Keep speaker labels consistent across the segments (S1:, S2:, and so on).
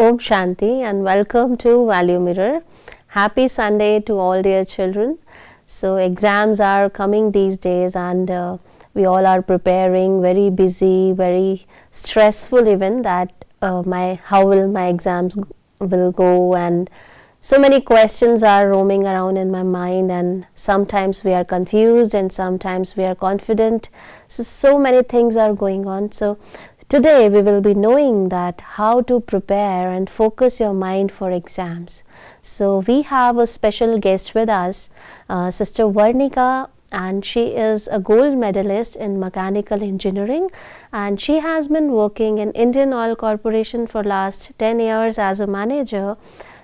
S1: Om Shanti and welcome to Value Mirror. Happy Sunday to all dear children. So exams are coming these days and we all are preparing, very busy, very stressful even that how will my exams will go, and so many questions are roaming around in my mind, and sometimes we are confused and sometimes we are confident. So many things are going on. So today we will be knowing that how to prepare and focus your mind for exams. So we have a special guest with us, Sister Varnika, and she is a gold medalist in mechanical engineering, and she has been working in Indian Oil Corporation for last 10 years as a manager.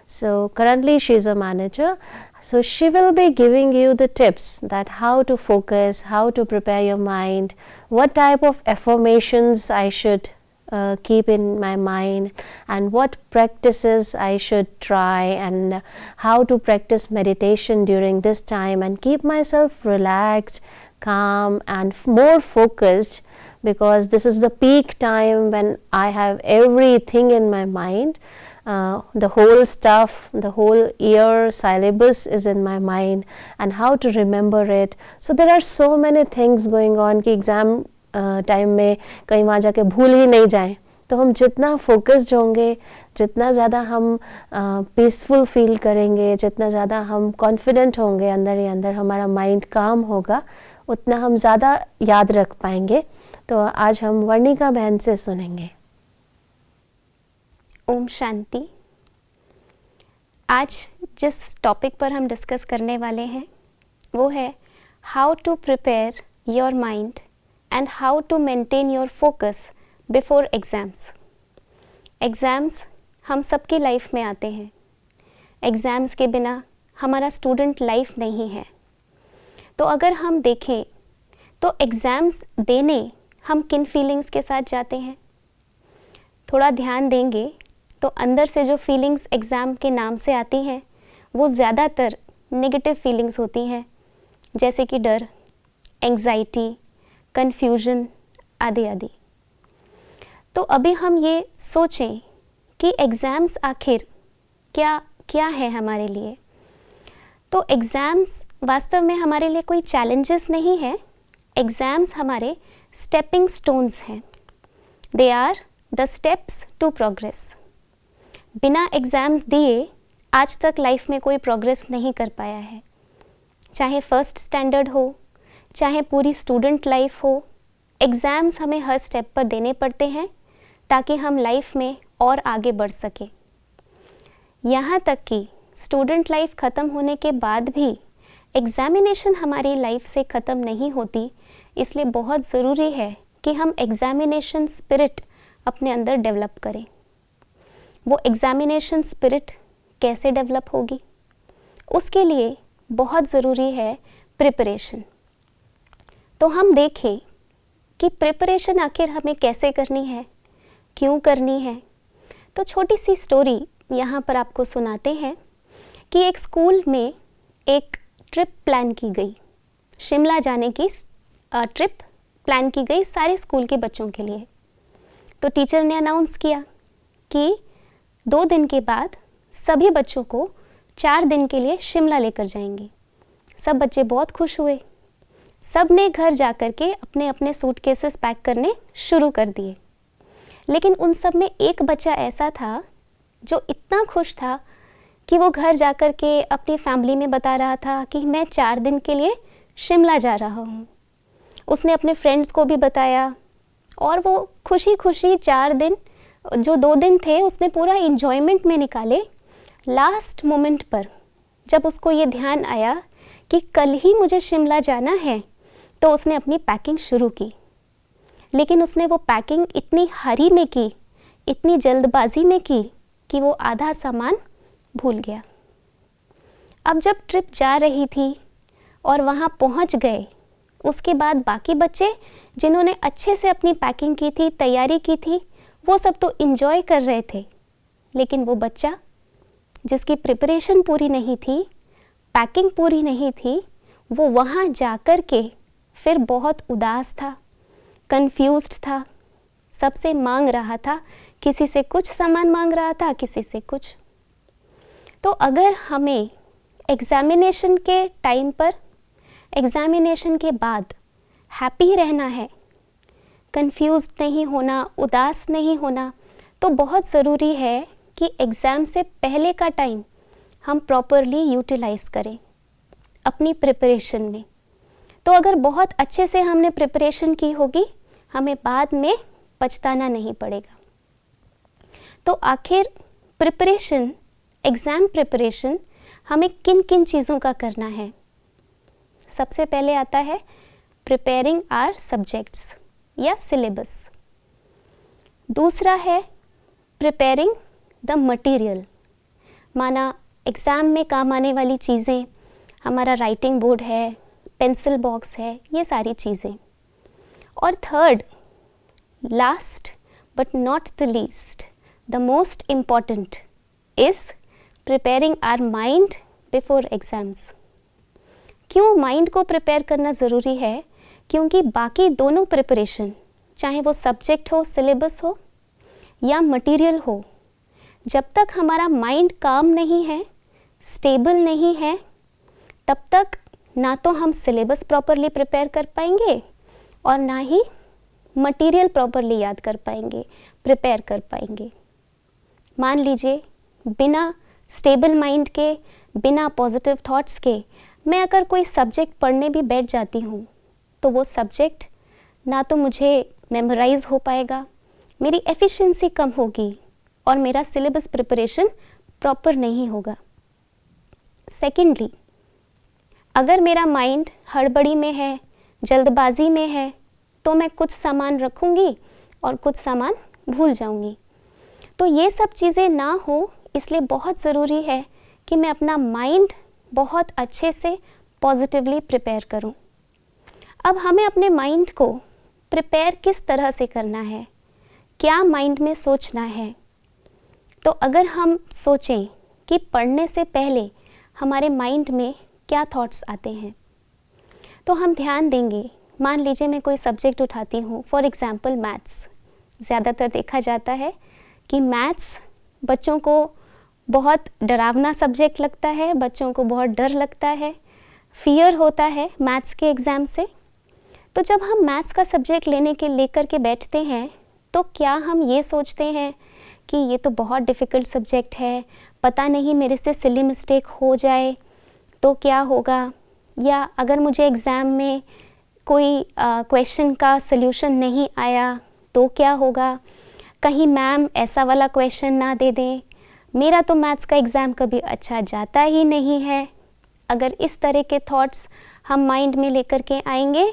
S1: So currently she is a manager. So she will be giving you the tips that how to focus, how to prepare your mind, what type of affirmations I should keep in my mind, and what practices I should try, and how to practice meditation during this time and keep myself relaxed, calm and more focused, because this is the peak time when I have everything in my mind. The whole stuff, the whole year syllabus is in my mind, and how to remember it. So there are so many things going on कि exam time में कहीं वहाँ जाके भूल ही नहीं जाएं. तो हम जितना फोकस्ड होंगे, जितना ज़्यादा हम पीसफुल फील करेंगे, जितना ज़्यादा हम कॉन्फिडेंट होंगे, अंदर ही अंदर हमारा माइंड काम होगा, उतना हम ज़्यादा याद रख पाएंगे. तो आज हम वर्णिका बहन से सुनेंगे.
S2: ओम शांति. आज जिस टॉपिक पर हम डिस्कस करने वाले हैं वो है how to prepare your mind and how to maintain your focus before exams. Exams हम सबकी लाइफ में आते हैं. एग्ज़ाम्स के बिना हमारा स्टूडेंट लाइफ नहीं है. तो अगर हम देखें तो एग्ज़ाम्स देने हम किन फीलिंग्स के साथ जाते हैं, थोड़ा ध्यान देंगे तो अंदर से जो फीलिंग्स एग्ज़ाम के नाम से आती हैं वो ज़्यादातर नेगेटिव फीलिंग्स होती हैं, जैसे कि डर, एंग्जाइटी, कन्फ्यूजन आदि आदि. तो अभी हम ये सोचें कि एग्ज़ाम्स आखिर क्या है हमारे लिए. तो एग्ज़ाम्स वास्तव में हमारे लिए कोई चैलेंजेस नहीं है. एग्ज़ाम्स हमारे स्टेपिंग स्टोन्स हैं. They are the steps to progress. बिना एग्ज़ाम्स दिए आज तक लाइफ में कोई प्रोग्रेस नहीं कर पाया है. चाहे फर्स्ट स्टैंडर्ड हो, चाहे पूरी स्टूडेंट लाइफ हो, एग्ज़ाम्स हमें हर स्टेप पर देने पड़ते हैं ताकि हम लाइफ में और आगे बढ़ सकें. यहाँ तक कि स्टूडेंट लाइफ ख़त्म होने के बाद भी एग्ज़ामिनेशन हमारी लाइफ से ख़त्म नहीं होती. इसलिए बहुत ज़रूरी है कि हम एग्ज़ामिनेशन स्पिरिट अपने अंदर डेवलप करें. वो एग्ज़ामिनेशन स्पिरिट कैसे डेवलप होगी, उसके लिए बहुत ज़रूरी है प्रिपरेशन. तो हम देखें कि प्रिपरेशन आखिर हमें कैसे करनी है, क्यों करनी है. तो छोटी सी स्टोरी यहाँ पर आपको सुनाते हैं कि एक स्कूल में एक ट्रिप प्लान की गई. शिमला जाने की ट्रिप प्लान की गई सारे स्कूल के बच्चों के लिए. तो टीचर ने अनाउंस किया कि 2 दिन के बाद सभी बच्चों को 4 दिन के लिए शिमला लेकर जाएंगे. सब बच्चे बहुत खुश हुए. सब ने घर जा कर के अपने अपने सूटकेसेस पैक करने शुरू कर दिए. लेकिन उन सब में एक बच्चा ऐसा था जो इतना खुश था कि वो घर जा कर के अपनी फैमिली में बता रहा था कि मैं 4 दिन के लिए शिमला जा रहा हूँ. उसने अपने फ्रेंड्स को भी बताया और वो खुशी खुशी 4 दिन, जो 2 दिन थे, उसने पूरा इंजॉयमेंट में निकाले. लास्ट मोमेंट पर जब उसको ये ध्यान आया कि कल ही मुझे शिमला जाना है, तो उसने अपनी पैकिंग शुरू की. लेकिन उसने वो पैकिंग इतनी हरी में की, इतनी जल्दबाजी में की कि वो आधा सामान भूल गया. अब जब ट्रिप जा रही थी और वहाँ पहुँच गए, उसके बाद बाकी बच्चे जिन्होंने अच्छे से अपनी पैकिंग की थी, तैयारी की थी, वो सब तो इन्जॉय कर रहे थे. लेकिन वो बच्चा जिसकी प्रिपरेशन पूरी नहीं थी, पैकिंग पूरी नहीं थी, वो वहाँ जा कर के फिर बहुत उदास था, कंफ्यूज्ड था, सबसे मांग रहा था, किसी से कुछ सामान मांग रहा था, किसी से कुछ। तो अगर हमें एग्ज़ामिनेशन के टाइम पर, एग्ज़ामिनेशन के बाद हैप्पी रहना है, कंफ्यूज नहीं होना, उदास नहीं होना, तो बहुत ज़रूरी है कि एग्ज़ाम से पहले का टाइम हम प्रॉपरली यूटिलाइज़ करें अपनी प्रिपरेशन में। तो अगर बहुत अच्छे से हमने प्रिपरेशन की होगी, हमें बाद में पछताना नहीं पड़ेगा। तो आखिर प्रिपरेशन, एग्ज़ाम प्रिपरेशन हमें किन किन चीज़ों का करना है? सबसे पहले आता है प्रिपेयरिंग आवर सब्जेक्ट्स या सिलेबस। दूसरा है प्रिपेयरिंग द मटेरियल, माना एग्ज़ाम में काम आने वाली चीज़ें, हमारा राइटिंग बोर्ड है, पेंसिल बॉक्स है, ये सारी चीज़ें। और third, last but not the least, the most important is preparing our mind before exams. क्यों माइंड को प्रिपेयर करना ज़रूरी है? क्योंकि बाकी दोनों प्रिपरेशन, चाहे वो सब्जेक्ट हो, सिलेबस हो या मटेरियल हो, जब तक हमारा माइंड काम नहीं है, स्टेबल नहीं है, तब तक ना तो हम सिलेबस प्रॉपरली प्रिपेयर कर पाएंगे और ना ही मटेरियल प्रॉपरली याद कर पाएंगे, प्रिपेयर कर पाएंगे। मान लीजिए बिना स्टेबल माइंड के, बिना पॉजिटिव थॉट्स के मैं अगर कोई सब्जेक्ट पढ़ने भी बैठ जाती हूँ, तो वो सब्जेक्ट ना तो मुझे मेमोराइज हो पाएगा, मेरी एफिशिएंसी कम होगी और मेरा सिलेबस प्रिपरेशन प्रॉपर नहीं होगा। सेकेंडली, अगर मेरा माइंड हड़बड़ी में है, जल्दबाजी में है, तो मैं कुछ सामान रखूँगी और कुछ सामान भूल जाऊँगी। तो ये सब चीज़ें ना हो, इसलिए बहुत ज़रूरी है कि मैं अपना माइंड बहुत अच्छे से पॉजिटिवली प्रिपेयर करूं। अब हमें अपने माइंड को प्रिपेयर किस तरह से करना है, क्या माइंड में सोचना है? तो अगर हम सोचें कि पढ़ने से पहले हमारे माइंड में क्या थॉट्स आते हैं, तो हम ध्यान देंगे। मान लीजिए मैं कोई सब्जेक्ट उठाती हूँ, फॉर एग्ज़ाम्पल मैथ्स। ज़्यादातर देखा जाता है कि मैथ्स बच्चों को बहुत डरावना सब्जेक्ट लगता है, बच्चों को बहुत डर लगता है, फियर होता है मैथ्स के एग्ज़ाम से। तो जब हम मैथ्स का सब्जेक्ट लेकर के बैठते हैं, तो क्या हम ये सोचते हैं कि ये तो बहुत डिफ़िकल्ट सब्जेक्ट है, पता नहीं मेरे से सिली मिस्टेक हो जाए तो क्या होगा, या अगर मुझे एग्ज़ाम में कोई क्वेश्चन का सल्यूशन नहीं आया तो क्या होगा, कहीं मैम ऐसा वाला क्वेश्चन ना दे दें, मेरा तो मैथ्स का एग्ज़ाम कभी अच्छा जाता ही नहीं है। अगर इस तरह के थॉट्स हम माइंड में लेकर के आएंगे,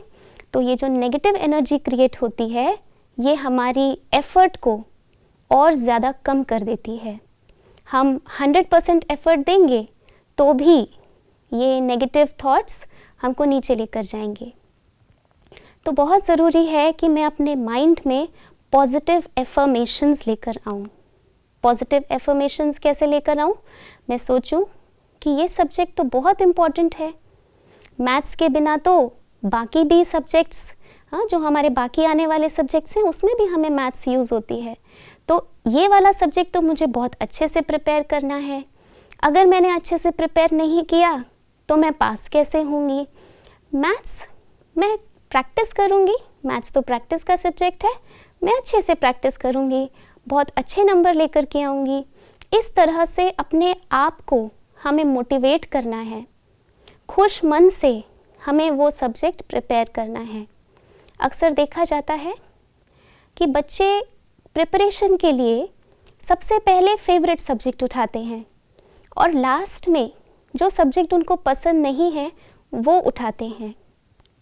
S2: तो ये जो नेगेटिव एनर्जी क्रिएट होती है, ये हमारी एफ़र्ट को और ज़्यादा कम कर देती है। हम 100% एफ़र्ट देंगे तो भी ये नेगेटिव थॉट्स हमको नीचे लेकर जाएंगे। तो बहुत ज़रूरी है कि मैं अपने माइंड में पॉजिटिव एफर्मेशंस लेकर आऊँ। पॉजिटिव एफर्मेशंस कैसे लेकर आऊँ? मैं सोचूं कि ये सब्जेक्ट तो बहुत इम्पॉर्टेंट है, मैथ्स के बिना तो बाकी भी सब्जेक्ट्स, जो हमारे बाकी आने वाले सब्जेक्ट्स हैं उसमें भी हमें मैथ्स यूज़ होती है, तो ये वाला सब्जेक्ट तो मुझे बहुत अच्छे से प्रिपेयर करना है। अगर मैंने अच्छे से प्रिपेयर नहीं किया तो मैं पास कैसे होंगी? मैथ्स मैं प्रैक्टिस करूँगी, मैथ्स तो प्रैक्टिस का सब्जेक्ट है, मैं अच्छे से प्रैक्टिस करूँगी, बहुत अच्छे नंबर लेकर के आऊँगी। इस तरह से अपने आप को हमें मोटिवेट करना है, खुश मन से हमें वो सब्जेक्ट प्रिपेयर करना है। अक्सर देखा जाता है कि बच्चे प्रिपरेशन के लिए सबसे पहले फेवरेट सब्जेक्ट उठाते हैं और लास्ट में जो सब्जेक्ट उनको पसंद नहीं है वो उठाते हैं।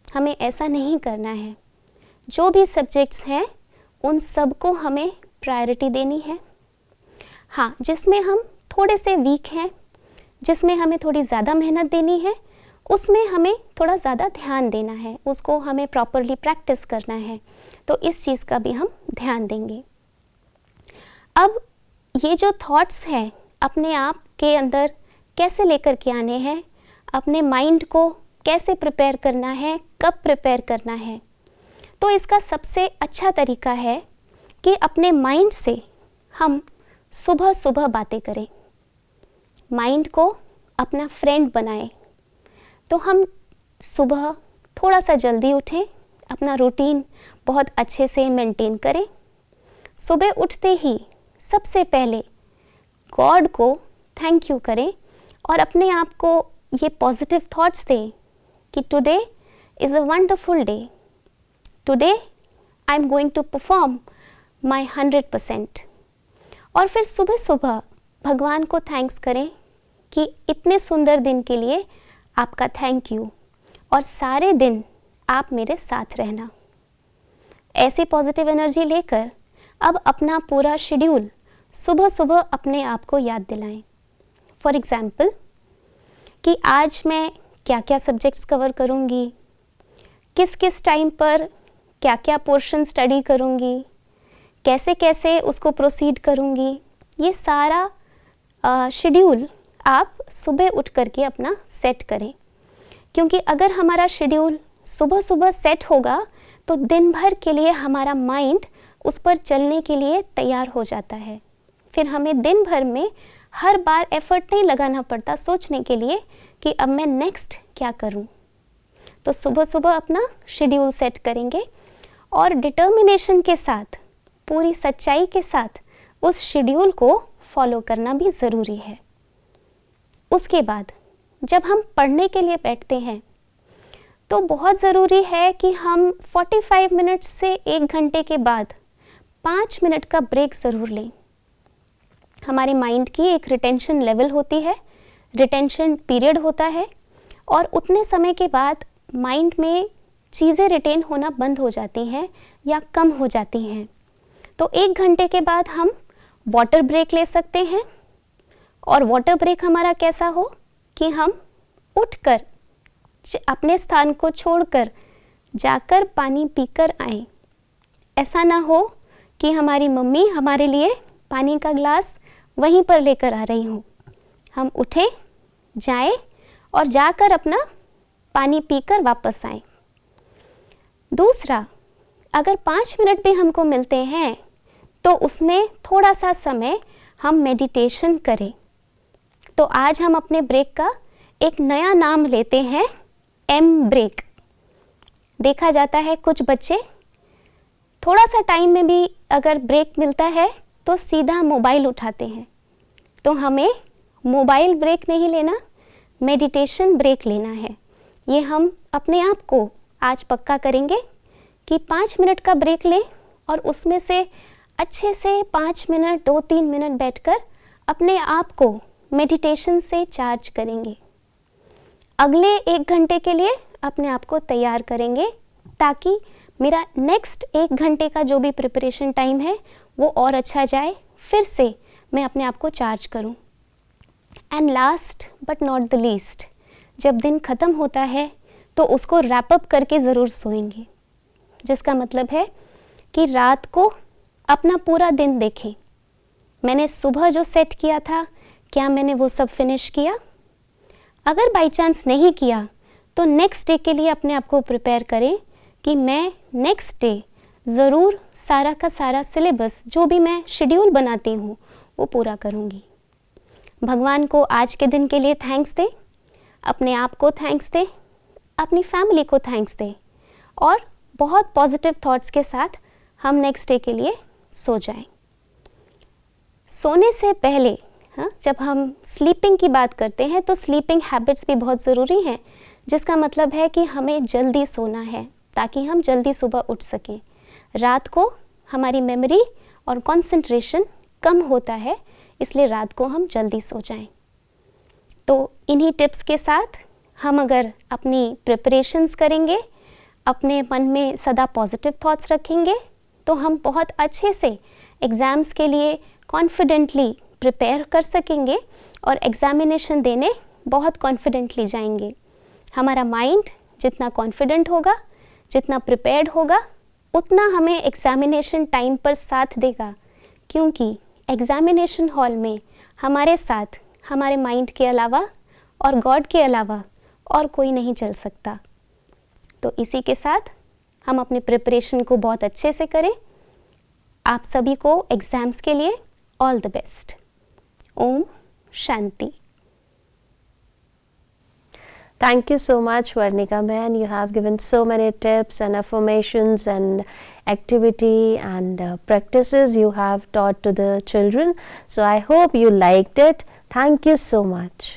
S2: हमें ऐसा नहीं करना है। जो भी सब्जेक्ट्स हैं उन सबको हमें प्रायोरिटी देनी है। हाँ, जिसमें हम थोड़े से वीक हैं, जिसमें हमें थोड़ी ज़्यादा मेहनत देनी है, उसमें हमें थोड़ा ज़्यादा ध्यान देना है, उसको हमें प्रॉपरली प्रैक्टिस करना है। तो इस चीज़ का भी हम ध्यान देंगे। अब ये जो थॉट्स हैं अपने आप के अंदर कैसे लेकर के आने हैं, अपने माइंड को कैसे प्रिपेयर करना है, कब प्रिपेयर करना है, तो इसका सबसे अच्छा तरीका है कि अपने माइंड से हम सुबह सुबह बातें करें, माइंड को अपना फ्रेंड बनाएं। तो हम सुबह थोड़ा सा जल्दी उठें, अपना रूटीन बहुत अच्छे से मेंटेन करें। सुबह उठते ही सबसे पहले गॉड को थैंक यू करें और अपने आप को ये पॉजिटिव थॉट्स दें कि today is a wonderful day, today I am going to perform my 100%। और फिर सुबह सुबह भगवान को थैंक्स करें कि इतने सुंदर दिन के लिए आपका थैंक यू, और सारे दिन आप मेरे साथ रहना। ऐसी पॉजिटिव एनर्जी लेकर अब अपना पूरा शेड्यूल सुबह सुबह अपने आप को याद दिलाएं। फॉर एग्ज़ाम्पल कि आज मैं क्या क्या सब्जेक्ट्स कवर करूँगी, किस किस टाइम पर क्या क्या पोर्शन स्टडी करूँगी, कैसे कैसे उसको प्रोसीड करूँगी। ये सारा शेड्यूल आप सुबह उठ करके अपना सेट करें, क्योंकि अगर हमारा शेड्यूल सुबह सुबह सेट होगा तो दिन भर के लिए हमारा माइंड उस पर चलने के लिए तैयार हो जाता है। फिर हमें दिन भर में हर बार एफर्ट नहीं लगाना पड़ता सोचने के लिए कि अब मैं नेक्स्ट क्या करूं। तो सुबह सुबह अपना शेड्यूल सेट करेंगे और डिटर्मिनेशन के साथ, पूरी सच्चाई के साथ उस शेड्यूल को फॉलो करना भी ज़रूरी है। उसके बाद जब हम पढ़ने के लिए बैठते हैं तो बहुत ज़रूरी है कि हम 45 मिनट से 1 घंटे के बाद 5 मिनट का ब्रेक ज़रूर लें। हमारे माइंड की एक रिटेंशन लेवल होती है, रिटेंशन पीरियड होता है, और उतने समय के बाद माइंड में चीज़ें रिटेन होना बंद हो जाती हैं या कम हो जाती हैं। तो 1 घंटे के बाद हम वाटर ब्रेक ले सकते हैं। और वाटर ब्रेक हमारा कैसा हो कि हम उठकर अपने स्थान को छोड़कर जाकर पानी पीकर आएं। ऐसा ना हो कि हमारी मम्मी हमारे लिए पानी का ग्लास वहीं पर लेकर आ रही हूँ। हम उठें, जाएं और जाकर अपना पानी पीकर वापस आएं। दूसरा, अगर 5 मिनट भी हमको मिलते हैं तो उसमें थोड़ा सा समय हम मेडिटेशन करें। तो आज हम अपने ब्रेक का एक नया नाम लेते हैं, एम ब्रेक। देखा जाता है कुछ बच्चे थोड़ा सा टाइम में भी अगर ब्रेक मिलता है तो सीधा मोबाइल उठाते हैं। तो हमें मोबाइल ब्रेक नहीं लेना, मेडिटेशन ब्रेक लेना है। ये हम अपने आप को आज पक्का करेंगे कि 5 मिनट का ब्रेक लें और उसमें से अच्छे से 5 मिनट 2-3 मिनट बैठकर अपने आप को मेडिटेशन से चार्ज करेंगे। अगले 1 घंटे के लिए अपने आप को तैयार करेंगे ताकि मेरा नेक्स्ट 1 घंटे का जो भी प्रिपरेशन टाइम है वो और अच्छा जाए, फिर से मैं अपने आप को चार्ज करूं। And last but not the least, जब दिन ख़त्म होता है तो उसको रैप अप करके ज़रूर सोएंगे, जिसका मतलब है कि रात को अपना पूरा दिन देखें। मैंने सुबह जो सेट किया था, क्या मैंने वो सब फिनिश किया? अगर बाई चांस नहीं किया तो नेक्स्ट डे के लिए अपने आप को प्रिपेयर करें कि मैं नेक्स्ट डे ज़रूर सारा का सारा सिलेबस जो भी मैं शेड्यूल बनाती हूँ वो पूरा करूँगी। भगवान को आज के दिन के लिए थैंक्स दें, अपने आप को थैंक्स दें, अपनी फैमिली को थैंक्स दें और बहुत पॉजिटिव थॉट्स के साथ हम नेक्स्ट डे के लिए सो जाएं। सोने से पहले जब हम स्लीपिंग की बात करते हैं तो स्लीपिंग हैबिट्स भी बहुत ज़रूरी हैं, जिसका मतलब है कि हमें जल्दी सोना है ताकि हम जल्दी सुबह उठ सकें। रात को हमारी मेमोरी और कंसंट्रेशन कम होता है, इसलिए रात को हम जल्दी सो जाएं। तो इन्हीं टिप्स के साथ हम अगर अपनी प्रिपरेशंस करेंगे, अपने मन में सदा पॉजिटिव थॉट्स रखेंगे, तो हम बहुत अच्छे से एग्ज़ाम्स के लिए कॉन्फिडेंटली प्रिपेयर कर सकेंगे और एग्ज़ामिनेशन देने बहुत कॉन्फिडेंटली जाएंगे। हमारा माइंड जितना कॉन्फिडेंट होगा, जितना प्रिपेयर्ड होगा, उतना हमें एग्ज़ामिनेशन टाइम पर साथ देगा, क्योंकि एग्ज़ामिनेशन हॉल में हमारे साथ हमारे माइंड के अलावा और गॉड के अलावा और कोई नहीं चल सकता। तो इसी के साथ हम अपने प्रिपरेशन को बहुत अच्छे से करें। आप सभी को एग्ज़ाम्स के लिए ऑल द बेस्ट। ओम शांति।
S1: Thank you so much, Varnika man. You have given so many tips and affirmations and activity and practices you have taught to the children. So I hope you liked it. Thank you so much.